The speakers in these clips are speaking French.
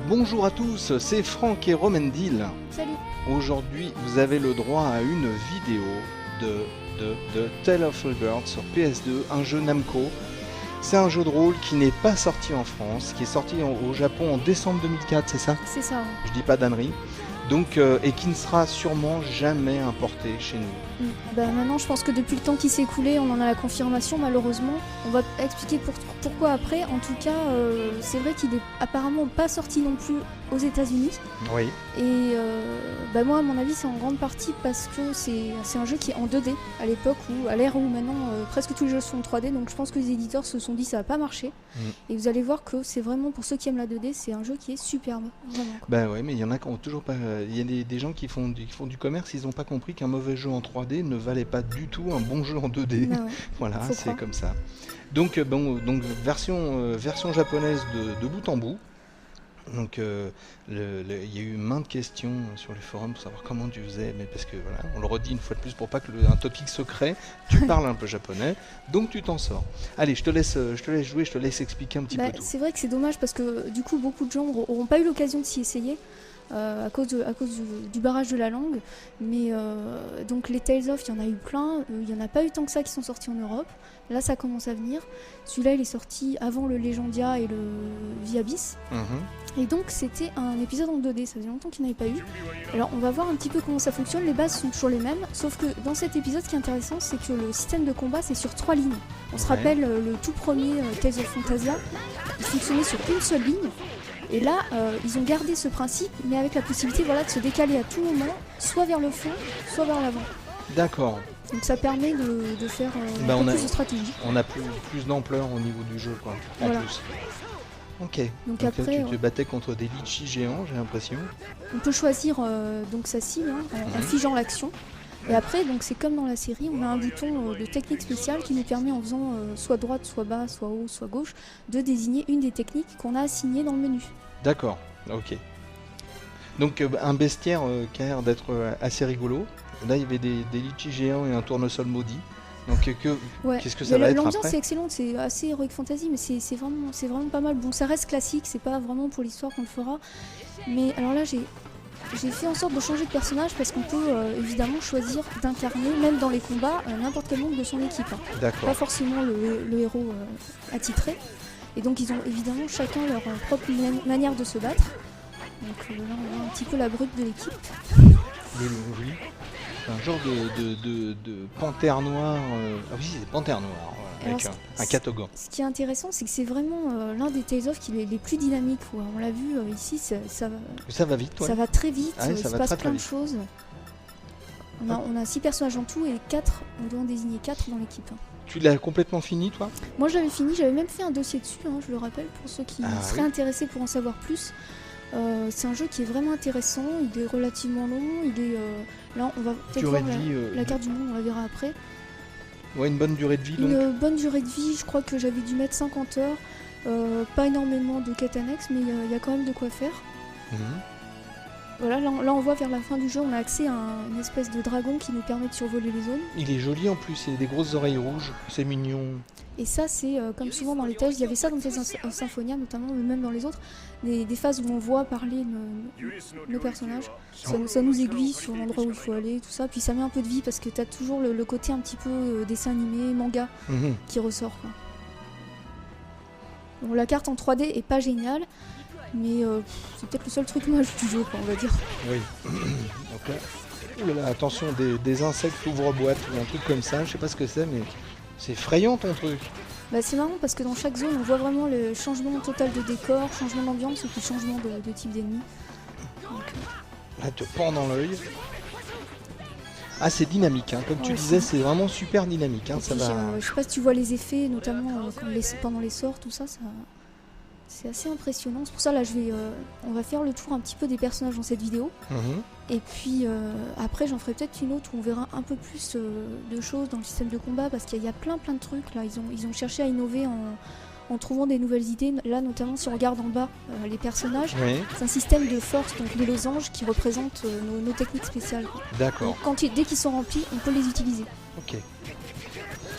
Bonjour à tous, c'est Franck et Romendil. Salut. Aujourd'hui, vous avez le droit à une vidéo de Tale of Bird sur PS2, un jeu Namco. C'est un jeu de rôle qui n'est pas sorti en France, qui est sorti au Japon en décembre 2004, c'est ça? C'est ça. Je dis pas d'ânerie. Donc, et qui ne sera sûrement jamais importé chez nous. Maintenant, je pense que depuis le temps qui s'est écoulé, on en a la confirmation, malheureusement. On va expliquer pourquoi après. En tout cas, c'est vrai qu'il est apparemment pas sorti non plus aux États-Unis. Oui. Et moi, à mon avis, c'est en grande partie parce que c'est un jeu qui est en 2D à l'époque, ou à l'ère où maintenant presque tous les jeux sont en 3D. Donc je pense que les éditeurs se sont dit ça va pas marcher. Et vous allez voir que c'est vraiment, pour ceux qui aiment la 2D, c'est un jeu qui est superbe. Vraiment. Bah ouais, mais il y en a qui ont toujours pas. Il y a des gens qui font du commerce, ils n'ont pas compris qu'un mauvais jeu en 3D ne valait pas du tout un bon jeu en 2D. Ah ouais. Voilà, c'est comme ça. Donc, version japonaise de bout en bout. Donc il y a eu maintes questions sur les forums pour savoir comment tu faisais, mais parce que voilà, on le redit une fois de plus pour pas que un topic secret, tu parles un peu japonais, donc tu t'en sors. Allez, je te laisse jouer, je te laisse expliquer un petit peu tout. C'est vrai que c'est dommage parce que du coup beaucoup de gens n'auront pas eu l'occasion de s'y essayer. À cause du barrage de la langue, mais donc les Tales of, il y en a eu plein, il n'y en a pas eu tant que ça qui sont sortis en Europe. Là ça commence à venir. Celui-là il est sorti avant le Legendia et le The Abyss. Et donc c'était un épisode en 2D, ça faisait longtemps qu'il n'y en avait pas eu. Alors on va voir un petit peu comment ça fonctionne, les bases sont toujours les mêmes, sauf que dans cet épisode ce qui est intéressant c'est que le système de combat c'est sur 3 lignes. On se rappelle le tout premier Tales of Phantasia, il fonctionnait sur une seule ligne. Et là, ils ont gardé ce principe, mais avec la possibilité de se décaler à tout moment, soit vers le fond, soit vers l'avant. D'accord. Donc ça permet de faire un peu plus de stratégie. On a plus d'ampleur au niveau du jeu, quoi. En plus. Ok. Donc après, tu te battais contre des litchis géants, j'ai l'impression. On peut choisir donc sa cible en figeant l'action. Et après, donc c'est comme dans la série, on a un bouton de technique spéciale qui nous permet, en faisant soit droite, soit bas, soit haut, soit gauche, de désigner une des techniques qu'on a assignées dans le menu. D'accord, ok. Donc un bestiaire qui a l'air d'être assez rigolo. Là, il y avait des litchis géants et un tournesol maudit. Donc qu'est-ce que ça va être après ? L'ambiance est excellente, c'est assez Heroic Fantasy, mais c'est vraiment pas mal. Bon, ça reste classique, c'est pas vraiment pour l'histoire qu'on le fera. Mais alors là, j'ai fait en sorte de changer de personnage parce qu'on peut évidemment choisir d'incarner, même dans les combats, n'importe quel membre de son équipe. D'accord. Pas forcément le héros attitré. Et donc ils ont évidemment chacun leur propre manière de se battre. Donc là on voit un petit peu la brute de l'équipe. Oui. C'est un genre de panthère noire. Ah oui, c'est panthère noire. Avec un catogan. Ce qui est intéressant, c'est que c'est vraiment l'un des Tales of qui est les plus dynamiques. On l'a vu ici, ça va vite. Ouais. Ça va très vite, il se passe plein de vite. choses. On a 6 personnages en tout et 4, on doit en désigner 4 dans l'équipe. Tu l'as complètement fini, toi ? Moi, j'avais fini, j'avais même fait un dossier dessus, je le rappelle, pour ceux qui seraient intéressés pour en savoir plus. C'est un jeu qui est vraiment intéressant, il est relativement long, là on va peut-être voir la carte du monde, on la verra après. Ouais, une bonne durée de vie donc. Une bonne durée de vie, je crois que j'avais dû mettre 50 heures, pas énormément de quêtes annexes, mais il y a quand même de quoi faire. Voilà, là on voit vers la fin du jeu, on a accès à une espèce de dragon qui nous permet de survoler les zones. Il est joli en plus, il a des grosses oreilles rouges, c'est mignon. Et ça c'est comme souvent dans les Tales, il y avait ça dans les Symphonia notamment, mais même dans les autres, des phases où on voit parler nos personnages. Ça nous aiguille sur l'endroit où il faut aller, tout ça, puis ça met un peu de vie parce que t'as toujours le côté un petit peu dessin animé, manga qui ressort, quoi. Bon, la carte en 3D est pas géniale, mais c'est peut-être le seul truc moche du jeu, quoi, on va dire. Oui. Donc là, attention, des insectes ouvre-boîte ou un truc comme ça, je sais pas ce que c'est, mais c'est effrayant ton truc. C'est marrant parce que dans chaque zone, on voit vraiment le changement total de décor, changement d'ambiance et puis changement de type d'ennemi. Là, te pend dans l'œil. Ah, c'est dynamique, comme tu disais, c'est vraiment super dynamique. Ça puis, va... je sais pas si tu vois les effets, notamment pendant les sorts, tout ça, c'est assez impressionnant. C'est pour ça, là, on va faire le tour un petit peu des personnages dans cette vidéo. Et puis, après, j'en ferai peut-être une autre où on verra un peu plus de choses dans le système de combat, parce qu'il y a plein de trucs, là. Ils ont cherché à innover en trouvant des nouvelles idées. Là, notamment, si on regarde en bas les personnages, Oui, c'est un système de force, donc les losanges qui représentent nos techniques spéciales. d'accord. Donc, dès qu'ils sont remplis, on peut les utiliser. Ok.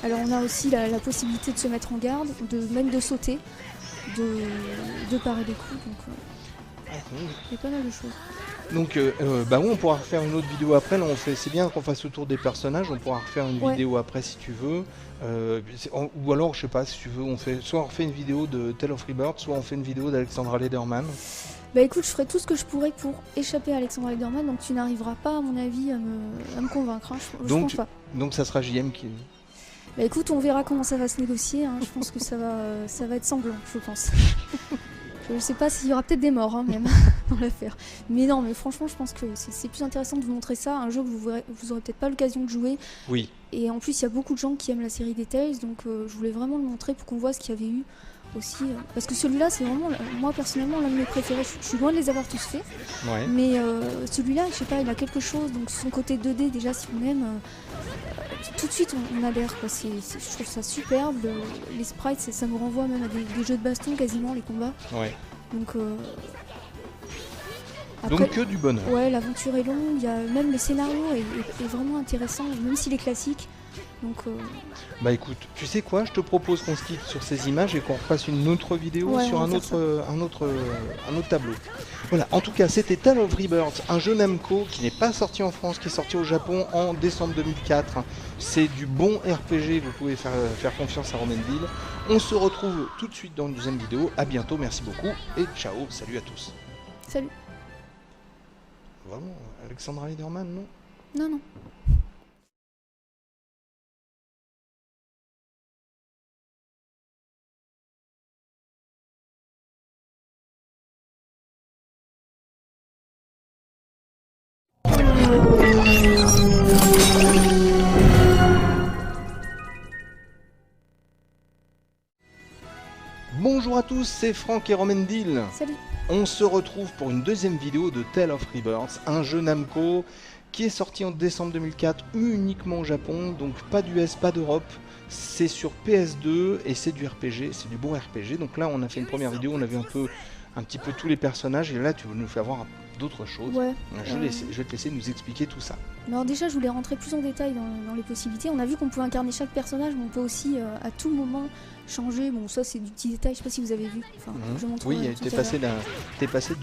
Alors, on a aussi la possibilité de se mettre en garde, même de sauter, de parer des coups. Donc, il y a pas mal de choses. Donc, bah oui, on pourra refaire une autre vidéo après. Là, c'est bien qu'on fasse le tour des personnages. On pourra refaire une Ouais. vidéo après si tu veux. Ou alors, je sais pas, si tu veux, soit on refait une vidéo de Tale of Rebirth, soit on fait une vidéo d'Alexandra Lederman. Bah écoute, je ferai tout ce que je pourrai pour échapper à Alexandra Lederman, donc tu n'arriveras pas, à mon avis, à me convaincre. Hein. Je pense pas. Donc, ça sera JM qui. Bah écoute, on verra comment ça va se négocier. Hein. Je pense que ça va être sanglant, je pense. Je sais pas s'il y aura peut-être des morts, hein, même, dans l'affaire. Mais non, mais franchement, je pense que c'est plus intéressant de vous montrer ça. Un jeu que vous aurez peut-être pas l'occasion de jouer. Oui. Et en plus, il y a beaucoup de gens qui aiment la série des Tales, donc je voulais vraiment le montrer pour qu'on voit ce qu'il y avait eu aussi. Parce que celui-là, c'est vraiment, moi personnellement, l'un de mes préférés. Je suis loin de les avoir tous faits. Ouais. Mais celui-là, je sais pas, il a quelque chose. Donc son côté 2D, déjà, si on aime, tout de suite, on adhère. Quoi. Je trouve ça superbe. Les sprites, ça me renvoie même à des jeux de baston, quasiment, les combats. Ouais. Donc, Donc que du bonheur. Ouais, l'aventure est longue. Même le scénario est vraiment intéressant, même s'il est classique. Donc, Bah écoute, tu sais quoi, je te propose qu'on se quitte sur ces images et qu'on refasse une autre vidéo Ouais, sur on un va autre tableau. Voilà, en tout cas, c'était Tale of Rebirth, un jeu Namco qui n'est pas sorti en France, qui est sorti au Japon en décembre 2004. C'est du bon RPG, vous pouvez faire confiance à Romendil. On se retrouve tout de suite dans une deuxième vidéo. À bientôt, merci beaucoup et ciao, salut à tous. salut. Vraiment, Alexandra Lederman, non? Non, non. Bonjour à tous, c'est Franck et Romendil. Salut. On se retrouve pour une deuxième vidéo de Tale of Rebirth, un jeu Namco qui est sorti en décembre 2004 uniquement au Japon, donc pas d'US, pas d'Europe. C'est sur PS2 et c'est du RPG, c'est du bon RPG. Donc là on a fait une première vidéo, on a vu un petit peu tous les personnages et là tu veux nous faire voir d'autres choses. Ouais. Je vais te laisser nous expliquer tout ça. Alors déjà, je voulais rentrer plus en détail dans les possibilités. On a vu qu'on pouvait incarner chaque personnage, mais on peut aussi à tout moment changer. Bon, ça c'est du petit détail, je sais pas si vous avez vu. Enfin, je montrerai Oui, tout t'es à l'heure. passé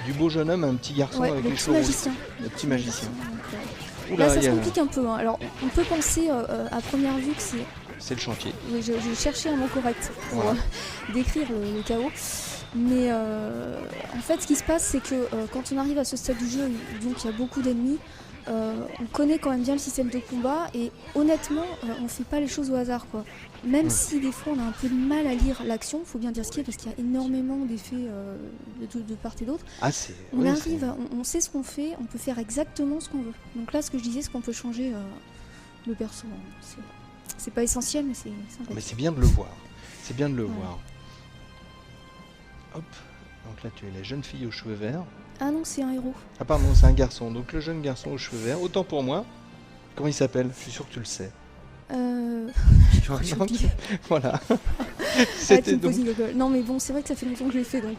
du beau jeune homme à un petit garçon Ouais, avec le les petit cheveux rouges. magicien. Le petit magicien. Donc, Oula, là, ça il y se a- complique un peu. Hein. Alors, on peut penser à première vue que c'est... c'est le chantier. Oui, je cherchais un mot correct pour Voilà. décrire le chaos. Mais en fait, ce qui se passe, c'est que quand on arrive à ce stade du jeu, donc il y a beaucoup d'ennemis, on connaît quand même bien le système de combat et honnêtement, on fait pas les choses au hasard, quoi. Même si des fois on a un peu de mal à lire l'action, faut bien dire ce qu'il y a parce qu'il y a énormément d'effets de part et d'autre. Ah, c'est. On ouais, arrive, on sait ce qu'on fait, on peut faire exactement ce qu'on veut. Donc là, ce que je disais, c'est qu'on peut changer le perso. Hein. C'est pas essentiel, mais c'est sympa. Mais c'est bien de le voir. C'est bien de le Ouais. voir. Hop. Donc là, tu es la jeune fille aux cheveux verts. Ah non, c'est un héros. Ah pardon, c'est un garçon. Donc le jeune garçon aux cheveux verts. Autant pour moi. Comment il s'appelle? Je suis sûr que tu le sais. J'ai oublié. Voilà. Ah, tu C'était me poses donc. une colle. Non, mais bon, c'est vrai que ça fait longtemps que je l'ai fait, donc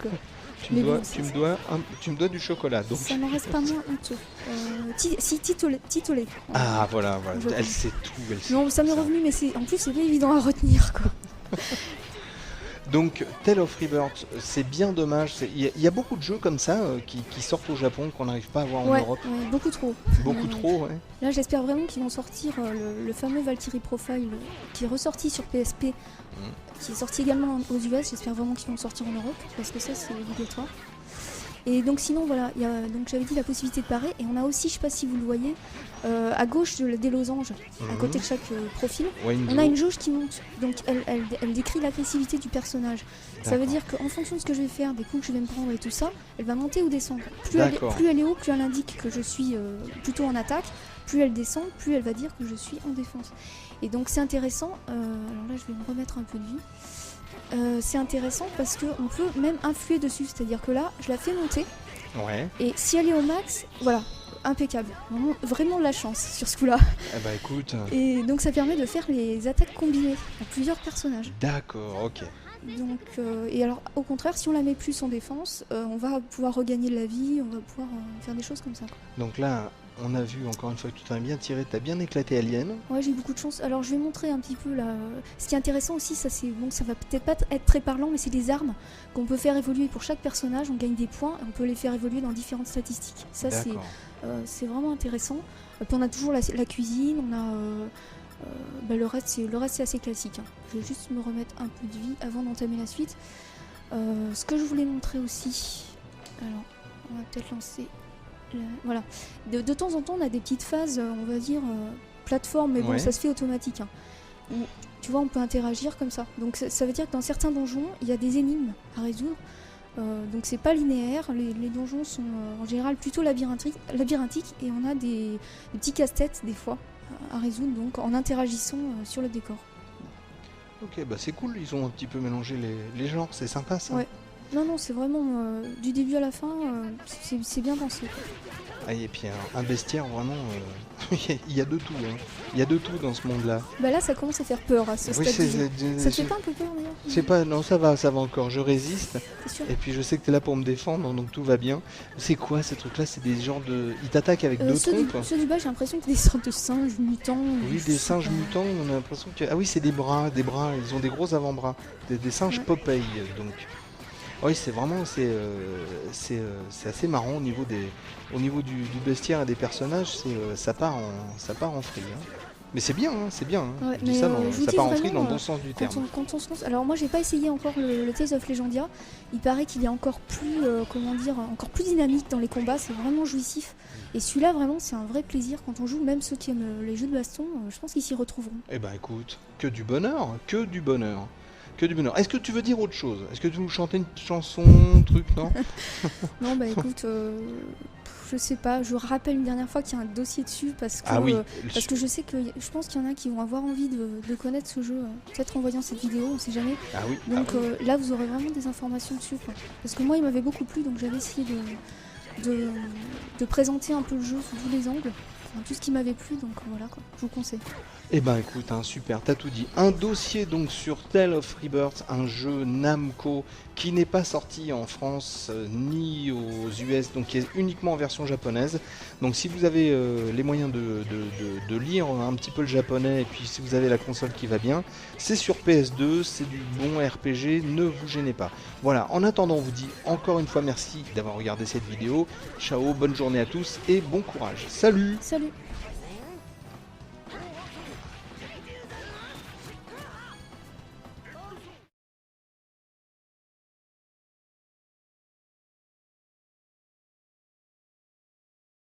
Tu mais me dois, bon, tu me dois du chocolat. Donc. ça n'en reste pas moins honteux. Si, Titolé. Ah voilà, voilà. Je Elle pense. sait tout. Elle sait Non, tout, ça m'est revenu, mais en plus, c'est pas évident à retenir, quoi. Donc Tale of Rebirth, c'est bien dommage. Il y a beaucoup de jeux comme ça qui sortent au Japon qu'on n'arrive pas à voir en Ouais, Europe. ouais, beaucoup trop. Beaucoup trop, ouais. Là, j'espère vraiment qu'ils vont sortir le fameux Valkyrie Profile qui est ressorti sur PSP, qui est sorti également aux US. J'espère vraiment qu'ils vont le sortir en Europe, parce que ça, c'est obligatoire. Et donc sinon, voilà, donc j'avais dit la possibilité de parer, et on a aussi, je sais pas si vous le voyez, à gauche des losanges, à côté de chaque profil, Ouais, on a une jauge qui monte. Donc elle décrit l'agressivité du personnage. Ça veut D'accord. dire qu'en fonction de ce que je vais faire, des coups que je vais me prendre et tout ça, elle va monter ou descendre. Plus D'accord. elle est haut, plus elle indique que je suis plutôt en attaque. Plus elle descend, plus elle va dire que je suis en défense. Et donc c'est intéressant. Alors là, je vais me remettre un peu de vie. C'est intéressant parce qu'on peut même influer dessus. C'est-à-dire que là, je la fais monter. Ouais. Et si elle est au max, voilà. impeccable. Vraiment la chance sur ce coup-là. Eh bah écoute, Et donc ça permet de faire les attaques combinées à plusieurs personnages. d'accord, ok. Donc, et alors au contraire, si on la met plus en défense, on va pouvoir regagner de la vie, on va pouvoir faire des choses comme ça, quoi. Donc là, on a vu encore une fois que tu t'as bien tiré, t'as bien éclaté Alien. Ouais, j'ai eu beaucoup de chance. Alors je vais montrer un petit peu là. Ce qui est intéressant aussi, ça c'est bon, ça va peut-être pas être très parlant, mais c'est des armes qu'on peut faire évoluer pour chaque personnage. On gagne des points, et on peut les faire évoluer dans différentes statistiques. Ça D'accord. c'est vraiment intéressant. Puis on a toujours la cuisine, on a le reste c'est assez classique, hein. Je vais juste me remettre un peu de vie avant d'entamer la suite. Ce que je voulais montrer aussi, alors on va peut-être lancer. Voilà. De temps en temps, on a des petites phases, on va dire, plateforme, mais bon, Ouais. ça se fait automatique, hein, où, tu vois, on peut interagir comme ça. Donc ça veut dire que dans certains donjons, il y a des énigmes à résoudre. Donc c'est pas linéaire, les donjons sont en général plutôt labyrinthiques, et on a des petits casse-têtes des fois à résoudre, donc en interagissant sur le décor. Ok, bah c'est cool, ils ont un petit peu mélangé les genres, c'est sympa ça. Ouais. Non, c'est vraiment du début à la fin, c'est bien pensé, quoi. Ah, et puis un bestiaire, vraiment, il y a de tout, hein. Il y a de tout dans ce monde-là. Bah là, ça commence à faire peur à ce Oui, stade du jeu. Ça te fait je- pas un peu peur d'ailleurs? je sais pas, non, ça va encore, je résiste. C'est sûr. Et puis je sais que t'es là pour me défendre, donc tout va bien. C'est quoi ces trucs-là? C'est des genres de... Ils t'attaquent avec deux trompes? Ceux du bas, j'ai l'impression que c'est des sortes de singes mutants. Oui, des singes mutants, on a l'impression que... Ah oui, c'est des bras, ils ont des gros avant-bras. Des singes Ouais. Popeye, donc... Oui, c'est vraiment... C'est assez marrant au niveau du bestiaire et des personnages, ça part en free, hein. Mais c'est bien, hein, c'est bien, hein. Ouais, Je dis mais ça, je vous ça dis part en free vraiment, dans le bon sens du terme. quand on se lance. Alors moi, j'ai pas essayé encore le Tales of Legendia. Il paraît qu'il est encore plus, encore plus dynamique dans les combats. C'est vraiment jouissif. Et celui-là, vraiment, c'est un vrai plaisir quand on joue. Même ceux qui aiment les jeux de baston, je pense qu'ils s'y retrouveront. Eh ben écoute, que du bonheur, que du bonheur. Que du bonheur. Est-ce que tu veux dire autre chose? Est-ce que tu veux nous chanter une chanson, truc, non? Non, bah écoute, je sais pas. Je rappelle une dernière fois qu'il y a un dossier dessus parce que. Ah oui, Parce que je pense qu'il y en a qui vont avoir envie de connaître ce jeu, peut-être en voyant cette vidéo, on sait jamais. ah oui, Donc ah oui. là, vous aurez vraiment des informations dessus, quoi. Parce que moi, il m'avait beaucoup plu, donc j'avais essayé de présenter un peu le jeu sous tous les angles. Enfin, tout ce qui m'avait plu, donc voilà, quoi. Je vous conseille. Eh ben écoute, hein, super, t'as tout dit. Un dossier donc sur Tale of Rebirth, un jeu Namco qui n'est pas sorti en France ni aux US, donc qui est uniquement en version japonaise. Donc si vous avez les moyens de lire un petit peu le japonais, et puis si vous avez la console qui va bien, c'est sur PS2, c'est du bon RPG, ne vous gênez pas. Voilà, en attendant, on vous dit encore une fois merci d'avoir regardé cette vidéo. Ciao, bonne journée à tous et bon courage. Salut! Salut!